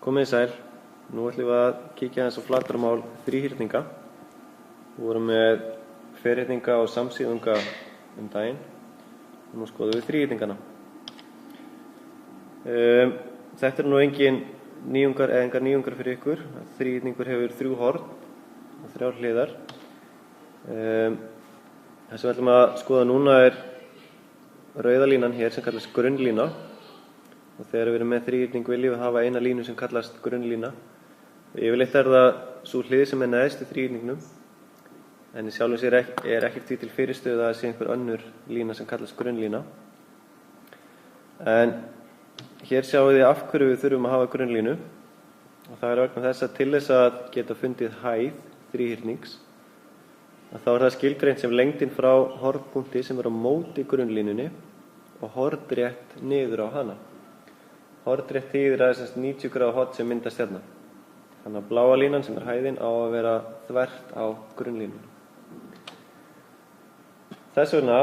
Komið sæl, nú ætlum við að kíkja aðeins á flatarmál þríhyrninga. Við vorum með ferhyrninga og samsíðunga daginn og nú skoðum við þríhyrningana. Þetta nú engin nýjungar eða engar nýjungar fyrir ykkur. Þríhyrningur hefur 3 horn og 3 hliðar. Það sem við ætlum að skoða núna rauða línan hér sem kallast grunnlína. Og þegar við erum með þríhyrning viljum við hafa eina línu sem kallast grunnlína. Yfirleitt það sú hlið sem neðst í þríhyrningnum, en í sjálfum sér ekkert því til fyrirstöðu að það sé einhver önnur lína sem kallast grunnlína. En hér sjáum við af hverju við þurfum að hafa grunnlínu, og það vegna þess að til þess að geta fundið hæð þríhyrnings, þá það skilgreint sem lengdin frá hornpunkti sem á móti grunnlínunni og hornrétt niður á hana. Hornrétt þýðir að 90 gráða horn sem myndast hérna. Þannig að bláa línan sem hæðin á að vera þvert á grunnlínuna. Þess vegna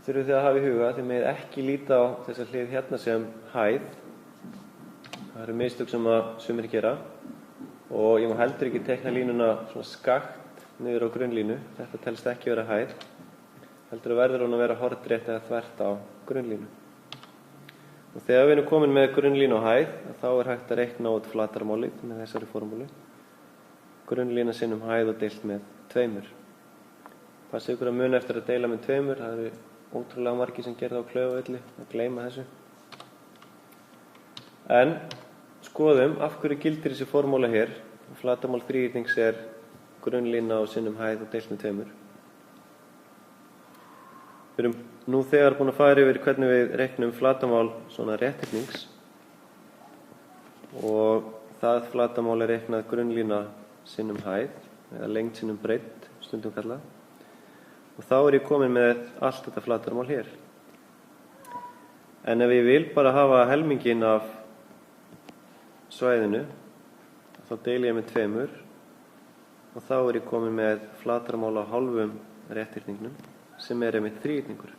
þurfum þið að hafa í huga að þið megið ekki líta á þessa hlið hérna sem hæð. Það eru mistök sem sumir gera og ég má heldur ekki teikna línuna svona skakt niður á grunnlínu. Þetta telst ekki vera hæð. Heldur verður hún að vera hornrétt eða þvert á grunnlínu. Og þegar við erum komin með grunnlínu og hæð, þá hægt að reikna út flatarmálið með þessari formúlu. Grunnlína sinnum hæð og deilt með 2. Passið ykkur að muna eftir að deila með 2, það eru ótrúlega margir sem gerða á Klaufavelli að gleyma þessu. En skoðum af hverju gildir þessi formúla hér. Flatarmál þríhyrnings grunnlína og sinnum hæð og deilt með 2. Við erum nú þegar búin að fara yfir hvernig við reiknum flatarmál svona rétthyrnings, og það flatarmál reiknað grunnlína sinnum hæð eða lengd sinnum breidd, stundum kallað, og þá ég komin með allt þetta flatarmál hér. En ef ég vil bara hafa helminginn af svæðinu, þá deili ég með 2 og þá ég komin með flatarmál á hálfum rétthyrningnum sem einmitt þríhyrningur.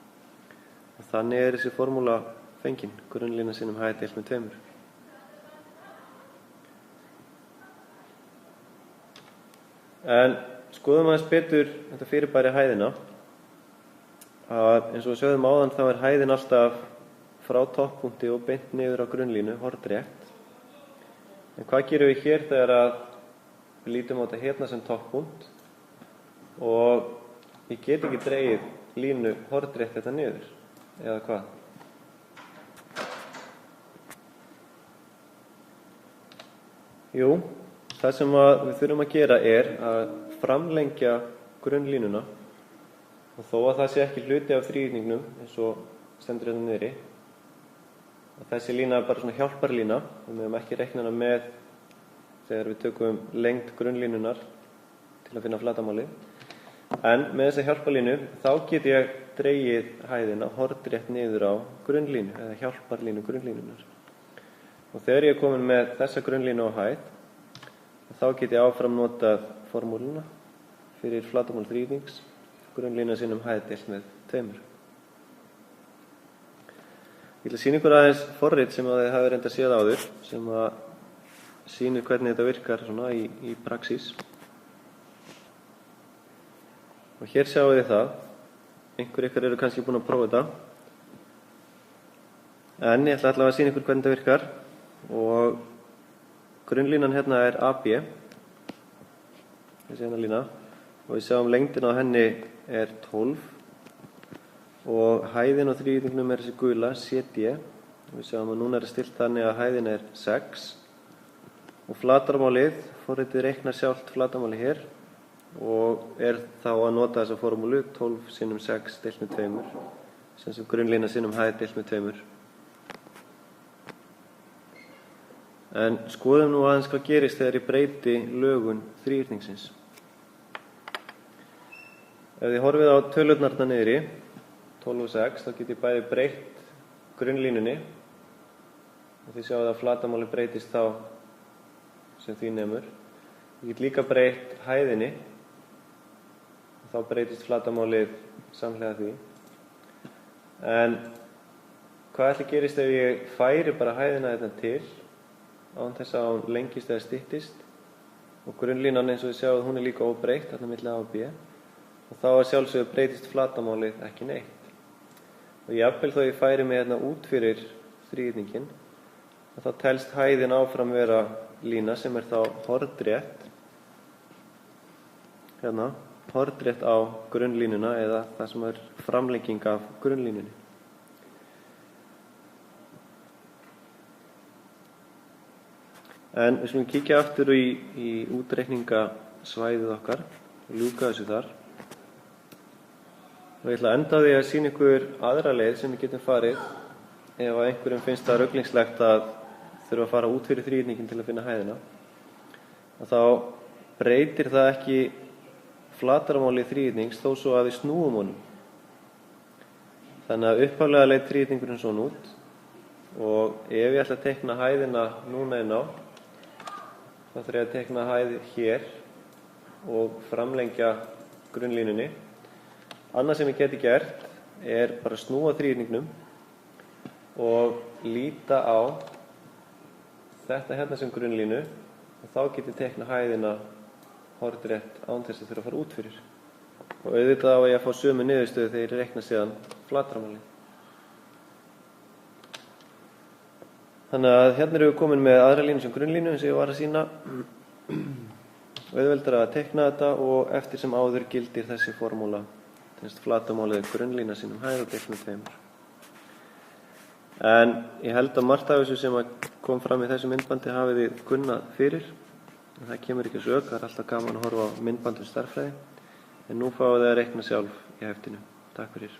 Og þannig þessi formúla fengin, grunnlína sinnum hæð deilt með 2. En skoðum aðeins betur þetta fyrirbæri hæðina. Að eins og við sögðum áðan þá hæðin alltaf frá topppunkti og beint niður á grunnlínu, hornrétt. En hvað gerum við hér þegar við lítum á þetta hérna sem topppunkt og ég get ekki dregið línu hornrétt þetta niður, eða hvað? Jú, það sem við þurfum að gera að framlengja grunnlínuna, og þó að það sé ekki hluti af þríhyrningnum eins og stendur hérna niðri, og þessi lína bara svona hjálparlína, við mögum ekki reikna hana með þegar við tökum lengd grunnlínunar til að finna flatarmálið. En með þessa hjálparlínu þá get ég dregið hæðina hornrétt niður á grunnlínu eða hjálparlínu grunnlínunar. Og þegar ég komin með þessa grunnlínu á hæð, þá get ég áfram notað formúluna fyrir flatarmál þríhyrnings, grunnlína sinnum hæð deilt með 2. Ég ætla að sýna ykkur aðeins forrit sem þið hafi reyndar séð áður, sem sýnir hvernig þetta virkar svona í praxís. Og hér sjáum við það, einhver ykkar eru kannski búin að prófa þetta, en ég ætla allavega að sýna ykkur hvernig þetta virkar, og grunnlínan hérna AB, þessi hérna lína, og við sjáum lengdin á henni 12, og hæðin á þríhyrningnum þessi gula, CD, og við sjáum að núna stilt þannig að hæðin 6, og flatarmálið, forritið reiknar sjálft flatarmálið hér, og þá að nota þessa formúlu 12 sinnum 6 deilt með 2 sem grunnlína sinnum hæð deilt með 2. En skoðum nú aðeins hvað gerist þegar ég breyti lögun þríhyrningsins. Ef þið horfið á tölurnar niðri 12 og 6, þá get ég bæði breytt grunnlínunni og þið sjáum að flatarmálið breytist þá sem því nemur. Ég get líka breytt hæðinni, þá breytist flatarmálið samhliða því. En hvað ætli gerist ef ég færi bara hæðina þetta til án þess að hún lengist eða styttist, og grunnlínan eins og við sjáum hún líka óbreytt þarna milli A og B, og þá að sjálfsögðu breytist flatarmálið ekki neitt. Og jafnvel þó ég færi mig hérna út fyrir þríhyrninginn, þá telst hæðin áfram vera lína sem þá hornrétt, hérna, hornrétt á grunnlínuna eða það sem framlenging af grunnlínunni. En við skulum kíkja aftur í útreikningasvæðið okkar og ljúka þessu þar. Og ég ætla að enda á því að sýna ykkur aðra leið sem við getum farið ef að einhverjum finnst það ruglingslegt að þurfa að fara út fyrir þríhyrninginn til að finna hæðina. Og þá breytir það ekki flatarmáli þríhyrnings þó svo að við snúum honum. Þannig að upphaflega leit þríhyrningurinn svona út, og ef ég ætla að teikna hæðina núna inn á, þá þarf ég að teikna hæð hér og framlengja grunnlínunni. Annað sem ég geti gert bara að snúa þríhyrningnum og líta á þetta hérna sem grunnlínu, og þá get ég teikna hæðina hornrétt án þess að þurfa að fara út fyrir. Og auðvitað á ég að fá sömu niðurstöðu þegar ég reikna síðan flatarmálið. Þannig að hérna erum við komin með aðra línu sem grunnlínu eins og ég var að sýna. Auðveldara að teikna þetta, og eftir sem áður gildir þessi formúla. Flatarmálið er grunnlína sínum hæð og deildina tveimur. En ég held að margt af þessu sem kom fram í þessu myndbandi hafið þið kunnað fyrir. En það kemur ekki sök, það er alltaf gaman að horfa á myndband stærðfræði. En nú fáið þið að reikna sjálf í heftinu. Takk fyrir.